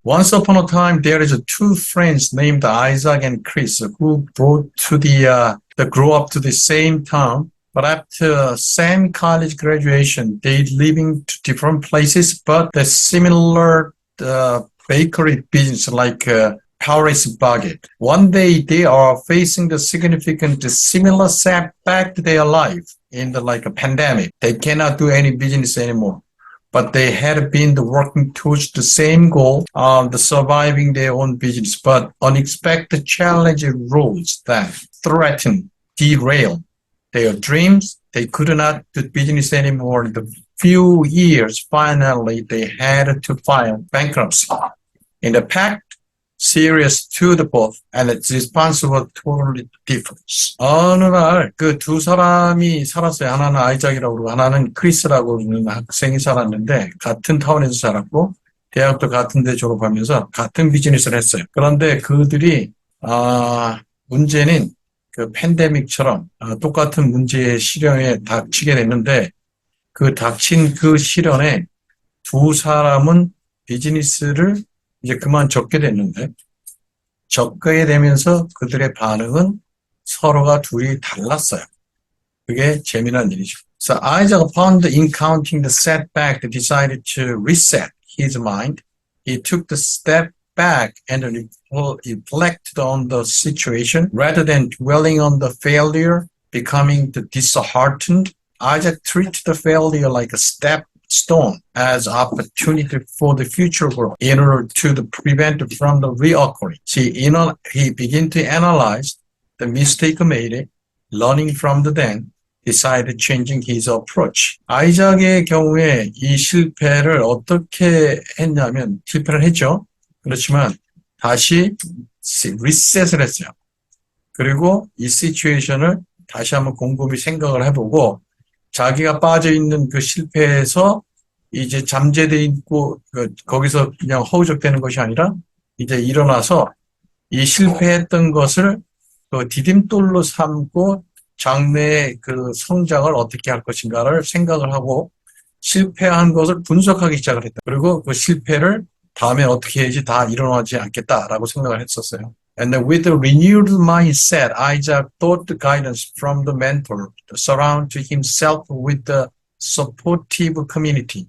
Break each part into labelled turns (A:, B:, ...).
A: Once upon a time, there is two friends named Isaac and Chris who brought to they grew up to the same town. But after same college graduation, they living to different places, but the similar bakery business like Paris Baguette. One day they are facing the significant similar setback to their life in a pandemic. They cannot do any business anymore. But they had been working towards the same goal of surviving their own business. But unexpected challenges rose that threatened, derail their dreams. They could not do business anymore. In the few years, finally, they had to file bankruptcy. In the pact, serious to the both, and its response was totally different. 어느 날 그 두 사람이 살았어요. 하나는 아이작이라고 그러고 하나는 크리스라고 하는 학생이 살았는데 같은 타운에서 살았고 대학도 같은 데 졸업하면서 같은 비즈니스를 했어요. 그런데 그들이 문제는 그 팬데믹처럼 똑같은 문제의 시련에 닥치게 됐는데 그 닥친 그 시련에 두 사람은 비즈니스를 이제 그만 접게 됐는데 접게 되면서 그들의 반응은 서로가 둘이 달랐어요. 그게 재미난 일이죠. So Isaac, upon encountering the setback, decided to reset his mind. He took the step back and reflected on the situation rather than dwelling on the failure, becoming disheartened. Isaac treated the failure like a stone as opportunity for the future growth in order to prevent it from the reoccurring. He began to analyze the mistake made, learning from the then, decided changing his approach. 아이작의 경우에 이 실패를 어떻게 했냐면 실패를 했죠. 그렇지만 다시 리셋을 했어요. 그리고 이 시츄에이션을 다시 한번 곰곰이 생각을 해보고 자기가 빠져있는 그 실패에서 이제 잠재돼 있고 거기서 그냥 허우적대는 것이 아니라 이제 일어나서 이 실패했던 것을 그 디딤돌로 삼고 장래의 그 성장을 어떻게 할 것인가를 생각을 하고 실패한 것을 분석하기 시작을 했다. 그리고 그 실패를 다음에 어떻게 해야지 다 일어나지 않겠다라고 생각을 했었어요. And with a renewed mindset, Isaac sought the guidance from the mentor, surrounded himself with the supportive community.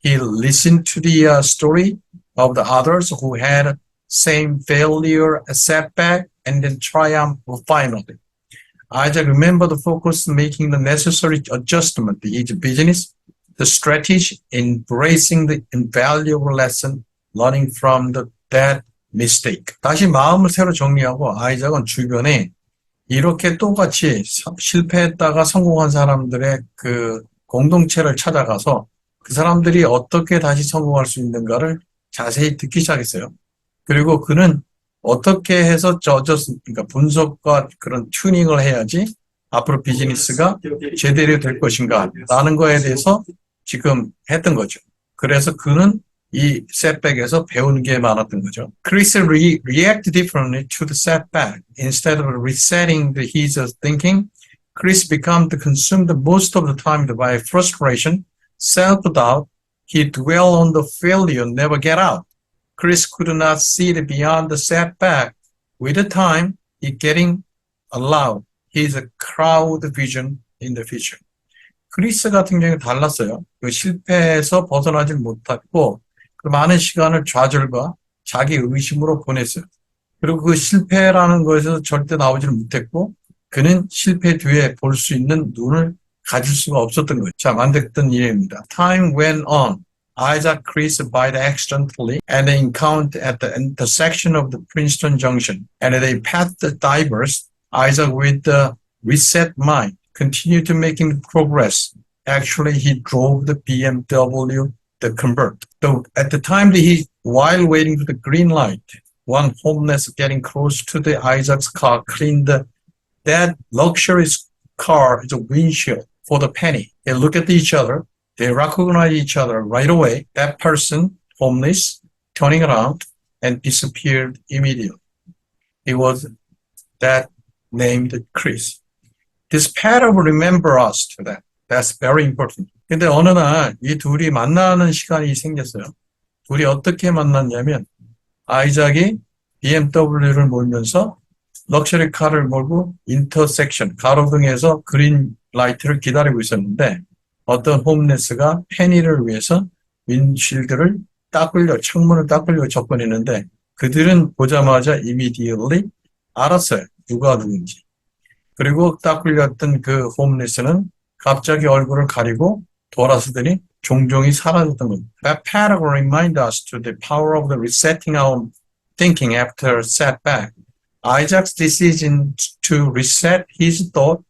A: He listened to the story of the others who had same failure, setback, and then triumph finally. Isaac remembered the focus making the necessary adjustment to each business, the strategy, embracing the invaluable lesson, learning from that mistake. 다시 마음을 새로 정리하고 아이작은 주변에 이렇게 똑같이 실패했다가 성공한 사람들의 그 공동체를 찾아가서 그 사람들이 어떻게 다시 성공할 수 있는가를 자세히 듣기 시작했어요. 그리고 그는 어떻게 해서 그러니까 분석과 그런 튜닝을 해야지 앞으로 비즈니스가 제대로 될 것인가 라는 거에 대해서 지금 했던 거죠. 그래서 그는 이 setback에서 배우는 게 많았던 거죠. Chris reacted differently to the setback. Instead of resetting his thinking, Chris became consumed most of the time by frustration, self-doubt. He dwelled on the failure, never get out. Chris could not see beyond the setback. With the time, he getting allowed his crowd vision in the future. 크리스 같은 경우에 달랐어요. 그 실패에서 벗어나질 못했고 그 많은 시간을 좌절과 자기 의심으로 보냈어요. 그리고 그 실패라는 것에서 절대 나오지를 못했고 그는 실패 뒤에 볼 수 있는 눈을 가질 수가 없었던 거예요. 자, 만들었던 일입니다. Time went on. Isaac Chris bite accidentally and they encountered at the intersection of the Princeton Junction and they passed the divers. Isaac with the reset mind continued to making progress. Actually, he drove the BMW, the Convert. So at the time while waiting for the green light, one homeless getting close to the Isaac's car cleaned that luxurious car is a windshield for the penny. They look at each other. They recognize each other right away. That person, homeless, turning around and disappeared immediately. It was that named Chris. This pattern will remember us to that. That's very important. 근데 어느 날 이 둘이 만나는 시간이 생겼어요. 둘이 어떻게 만났냐면 아이작이 BMW를 몰면서 럭셔리 카를 몰고 인터섹션, 가로등에서 그린 라이트를 기다리고 있었는데 어떤 홈레스가 페니를 위해서 윈실드를 창문을 닦으려고 접근했는데 그들은 보자마자 immediately 알았어요. 누가 누군지. 그리고 닦으려던 그 홈레스는 갑자기 얼굴을 가리고 돌아서더니 종종이 사라졌던 겁니다. That pattern reminds us to the power of the resetting our thinking after setback. Isaac's decision to reset his thought,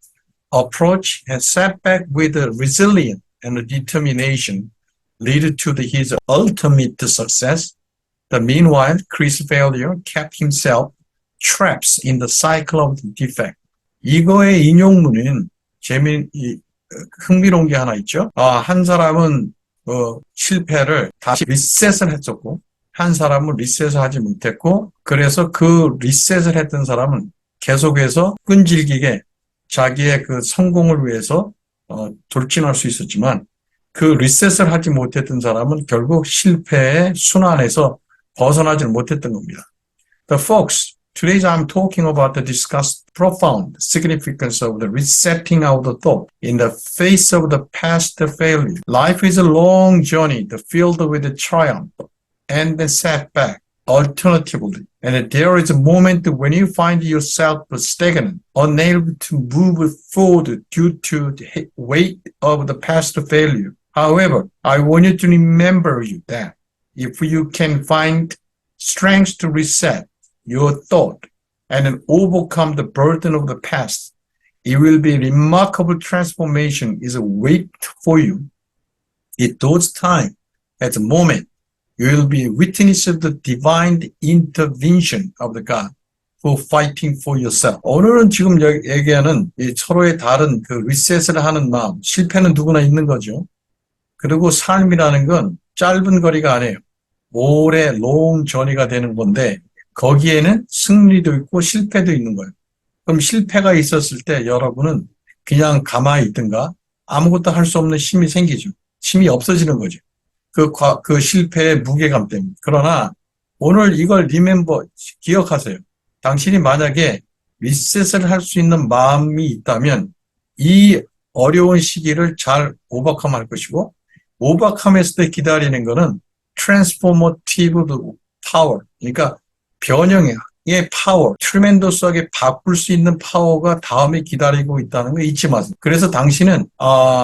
A: approach, and setback with resilience and determination lead to his ultimate success. The meanwhile, Chris' failure kept himself trapped in the cycle of defect. 이거의 인용문은 흥미로운 게 하나 있죠. 한 사람은 실패를 다시 리셋을 했었고 한 사람은 리셋을 하지 못했고 그래서 그 리셋을 했던 사람은 계속해서 끈질기게 자기의 그 성공을 위해서 돌진할 수 있었지만 그 리셋을 하지 못했던 사람은 결국 실패의 순환에서 벗어나지를 못했던 겁니다. The folks, today I'm talking about the discussed profound significance of the resetting of the thought in the face of the past failure. Life is a long journey filled with triumph and the setback. Alternatively, and there is a moment when you find yourself stagnant, unable to move forward due to the weight of the past failure. However, I want you to remember that if you can find strength to reset your thought and overcome the burden of the past, it will be a remarkable transformation is wait for you. At those times, at the moment, you will be witness of the divine intervention of the God who fighting for yourself. 오늘은 지금 얘기하는 서로의 다른 그 리셋을 하는 마음, 실패는 누구나 있는 거죠. 그리고 삶이라는 건 짧은 거리가 아니에요. 오래 long journey가 되는 건데 거기에는 승리도 있고 실패도 있는 거예요. 그럼 실패가 있었을 때 여러분은 그냥 가만히 있든가 아무것도 할 수 없는 힘이 생기죠. 힘이 없어지는 거죠. 그 실패의 무게감 때문에. 그러나 오늘 이걸 기억하세요. 당신이 만약에 리셋을 할 수 있는 마음이 있다면 이 어려운 시기를 잘 오버컴할 것이고 오버컴했을 때 기다리는 거는 transformative power, 그러니까 변형의 파워, 트레멘더스하게 바꿀 수 있는 파워가 다음에 기다리고 있다는 거 잊지 마세요. 그래서 당신은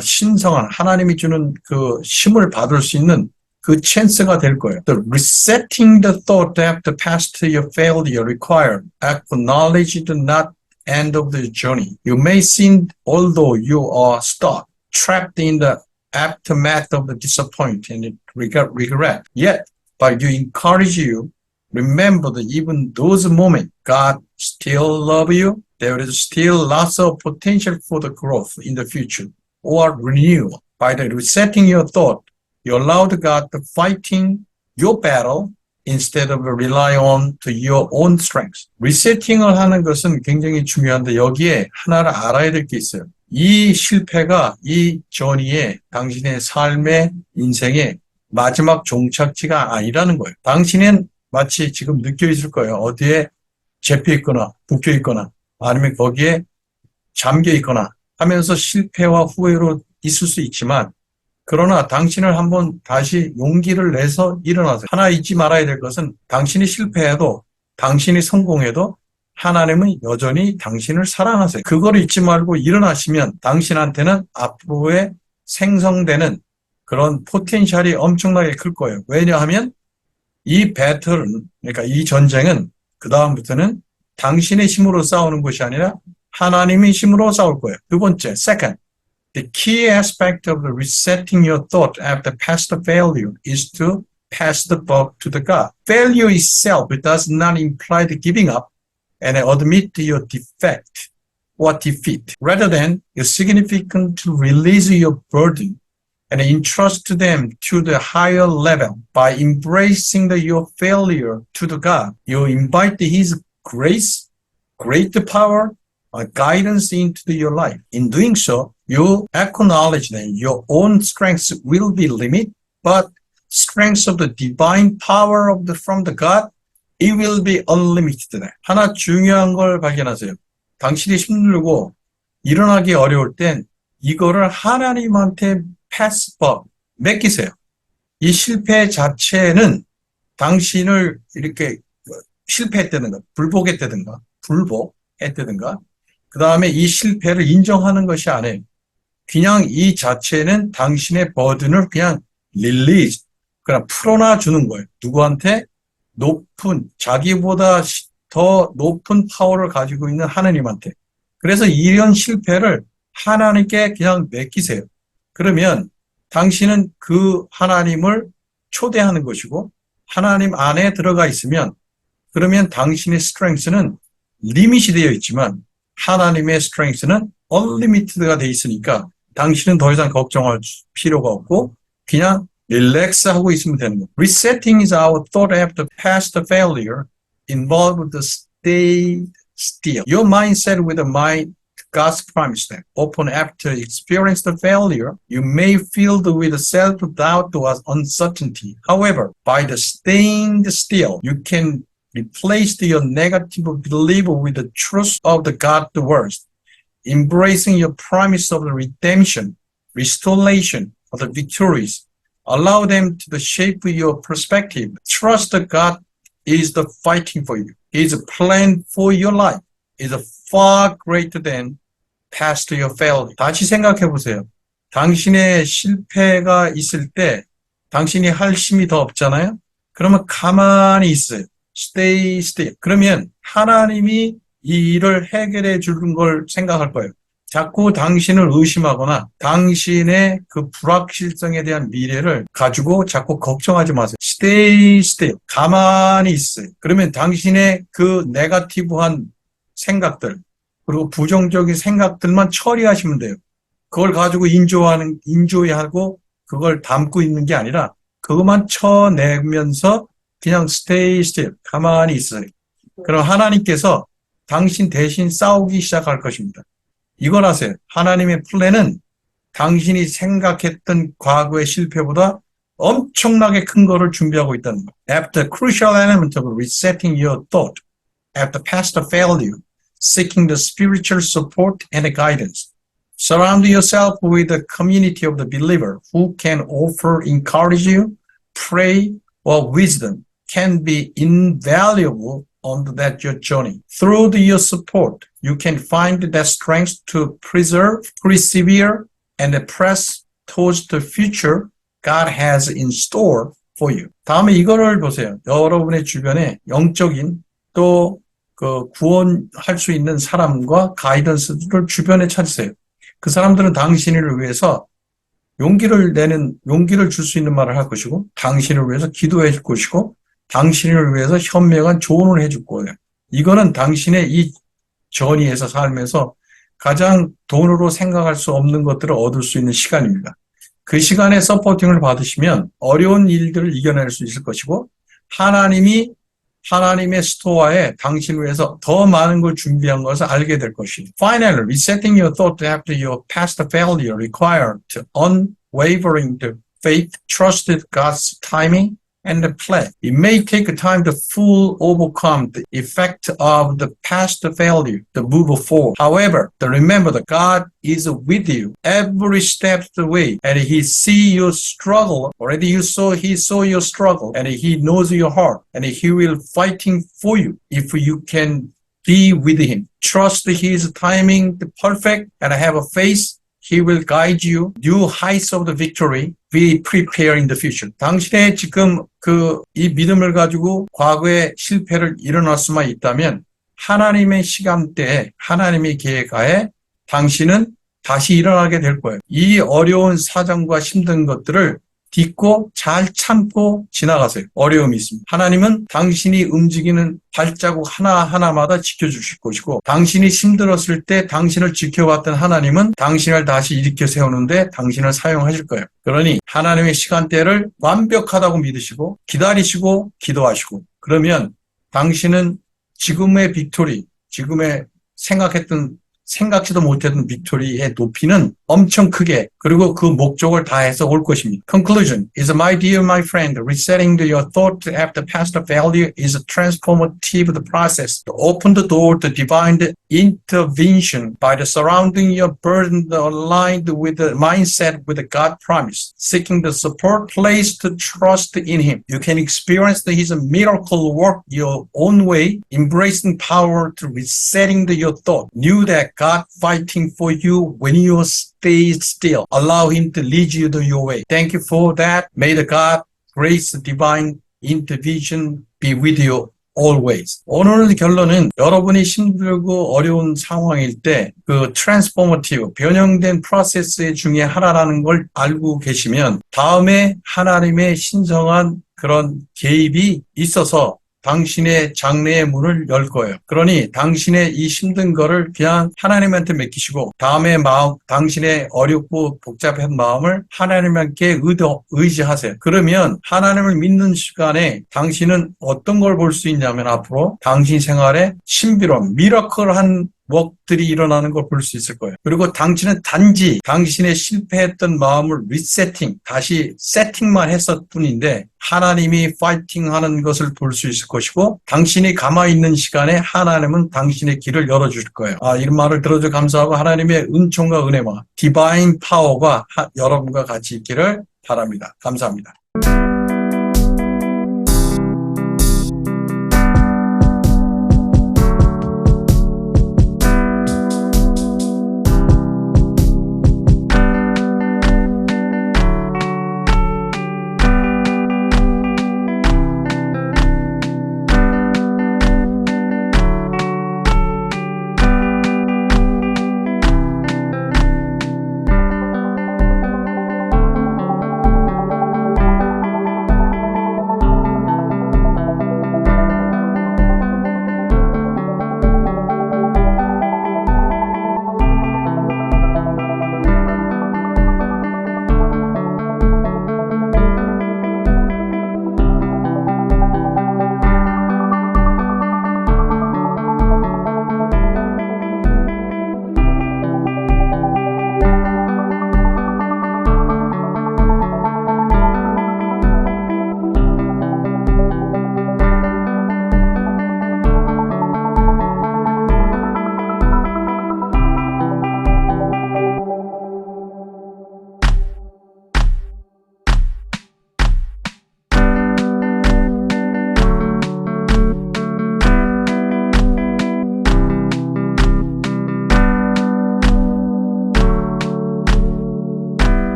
A: 신성한 하나님이 주는 그 힘을 받을 수 있는 그 찬스가 될 거예요. The resetting the thought after past your failure required acknowledge the not end of the journey. You may seem, although you are stuck, trapped in the aftermath of the disappointment and regret. Yet, but you encourage you. Remember that even those moments, God still loves you. There is still lots of potential for the growth in the future or renewal. By the resetting your thought, you allow God to fighting your battle instead of rely on to your own strength. 리세팅을 하는 것은 굉장히 중요한데 여기에 하나를 알아야 될 게 있어요. 이 실패가 이 journey에 당신의 삶의 인생의 마지막 종착지가 아니라는 거예요. 당신은 마치 지금 느껴 있을 거예요. 어디에 잡혀 있거나 묶여 있거나 아니면 거기에 잠겨 있거나 하면서 실패와 후회로 있을 수 있지만 그러나 당신을 한번 다시 용기를 내서 일어나세요. 하나 잊지 말아야 될 것은 당신이 실패해도 당신이 성공해도 하나님은 여전히 당신을 사랑하세요. 그걸 잊지 말고 일어나시면 당신한테는 앞으로의 생성되는 그런 포텐셜이 엄청나게 클 거예요. 왜냐하면 이 배틀은, 그러니까 이 전쟁은 그 다음부터는 당신의 힘으로 싸우는 것이 아니라 하나님의 힘으로 싸울 거예요. 두 번째, second, the key aspect of resetting your thought after past failure is to pass the buck to the God. Failure itself does not imply the giving up and admit your defect or defeat. Rather than it's significant to release your burden and entrust them to the higher level by embracing your failure to the God. You invite His grace, great power, guidance into your life. In doing so, you acknowledge that your own strengths will be limited, but strengths of the divine power from the God It will be unlimited. 하나 중요한 걸 발견하세요. 당신이 힘들고 일어나기 어려울 땐 이거를 하나님한테 맡기세요. 이 실패 자체는 당신을 이렇게 실패했다든가, 불복했다든가, 그 다음에 이 실패를 인정하는 것이 아니에요. 그냥 이 자체는 당신의 버든을 그냥 릴리즈, 그냥 풀어놔 주는 거예요. 누구한테? 자기보다 더 높은 파워를 가지고 있는 하나님한테. 그래서 이런 실패를 하나님께 그냥 맡기세요. 그러면 당신은 그 하나님을 초대하는 것이고, 하나님 안에 들어가 있으면, 그러면 당신의 스트렝스는 리밋이 되어 있지만, 하나님의 스트렝스는 unlimited가 되어 있으니까, 당신은 더 이상 걱정할 필요가 없고, 그냥 릴렉스 하고 있으면 되는 거예요. Resetting is our thought after past failure involved the stay still. Your mindset with the mind God's promise that often after experience the failure, you may filled with self-doubt or uncertainty. However, by the staying still, you can replace your negative belief with the truth of the God's words, embracing your promise of the redemption, restoration of the victories. Allow them to shape your perspective. Trust that God is the fighting for you. His plan for your life is far greater than past your failure. 다시 생각해 보세요. 당신의 실패가 있을 때 당신이 할 힘이 더 없잖아요. 그러면 가만히 있어요. Stay still. 그러면 하나님이 이 일을 해결해 주는 걸 생각할 거예요. 자꾸 당신을 의심하거나 당신의 그 불확실성에 대한 미래를 가지고 자꾸 걱정하지 마세요. Stay still. 가만히 있어요. 그러면 당신의 그 네거티브한 생각들, 그리고 부정적인 생각들만 처리하시면 돼요. 그걸 가지고 인조이하고 그걸 담고 있는 게 아니라 그것만 쳐내면서 그냥 stay still. 가만히 있어요. 그럼 하나님께서 당신 대신 싸우기 시작할 것입니다. 이걸 아세요. 하나님의 플랜은 당신이 생각했던 과거의 실패보다 엄청나게 큰 거를 준비하고 있다는 거예요. After crucial element of resetting your thought, after past failure, seeking the spiritual support and guidance. Surround yourself with a community of the believer who can offer encourage you, pray, or wisdom can be invaluable on that your journey. Through your support, you can find that strength to persevere, and press towards the future God has in store for you. 다음에 이거를 보세요. 여러분의 주변에 영적인 또 그 구원할 수 있는 사람과 가이던스를 주변에 찾으세요. 그 사람들은 당신을 위해서 용기를 줄 수 있는 말을 할 것이고, 당신을 위해서 기도해 줄 것이고, 당신을 위해서 현명한 조언을 해줄 거예요. 이거는 당신의 이 전의에서 살면서 가장 돈으로 생각할 수 없는 것들을 얻을 수 있는 시간입니다. 그 시간에 서포팅을 받으시면 어려운 일들을 이겨낼 수 있을 것이고, 하나님의 스토어에 당신을 위해서 더 많은 걸 준비한 것을 알게 될 것입니다. Finally, resetting your thought after your past failure required unwavering faith, trusted God's timing, and the plan. It may take time to fully overcome the effect of the past failure to move forward. However, remember that God is with you every step of the way, and He sees your struggle. Already He saw your struggle, and He knows your heart, and He will fighting for you if you can be with Him. Trust His timing perfect, and have a faith. He will guide you new heights of the victory. Be prepared in the future. 당신의 지금 이 믿음을 가지고 과거의 실패를 일어날 수만 있다면 하나님의 시간대에 하나님의 계획하에 당신은 다시 일어나게 될 거예요. 이 어려운 사정과 힘든 것들을 딛고 잘 참고 지나가세요. 어려움이 있습니다. 하나님은 당신이 움직이는 발자국 하나하나마다 지켜주실 것이고, 당신이 힘들었을 때 당신을 지켜왔던 하나님은 당신을 다시 일으켜 세우는데 당신을 사용하실 거예요. 그러니 하나님의 시간대를 완벽하다고 믿으시고 기다리시고 기도하시고, 그러면 당신은 지금의 빅토리, 지금의 생각지도 못했던 빅토리의 높이는 엄청 크게 그리고 그 목적을 다해서 올 것입니다. Conclusion is my dear my friend, resetting your thought after past value is a transformative process to open the door to divine intervention by the surrounding your burden aligned with the mindset with the God promise, seeking the support placed to trust in Him. You can experience His miracle work your own way, embracing power to resetting your thought. Knew that God fighting for you when you stay still. Allow Him to lead you to your way. Thank you for that. May the God, grace, divine intervention be with you always. 오늘 결론은 여러분이 힘들고 어려운 상황일 때 그 트랜스포머티브, 변형된 프로세스 중에 하나라는 걸 알고 계시면 다음에 하나님의 신성한 그런 개입이 있어서 당신의 장래의 문을 열 거예요. 그러니 당신의 이 힘든 거를 그냥 하나님한테 맡기시고 다음에 당신의 어렵고 복잡한 마음을 하나님께 의지하세요. 그러면 하나님을 믿는 시간에 당신은 어떤 걸 볼 수 있냐면 앞으로 당신 생활에 신비로운 미라클한 work들이 일어나는 걸 볼 수 있을 거예요. 그리고 당신은 단지 당신의 실패했던 마음을 리세팅, 다시 세팅만 했을 뿐인데 하나님이 파이팅하는 것을 볼 수 있을 것이고 당신이 가만히 있는 시간에 하나님은 당신의 길을 열어주실 거예요. 이런 말을 들어줘 감사하고 하나님의 은총과 은혜와 디바인 파워가 여러분과 같이 있기를 바랍니다. 감사합니다.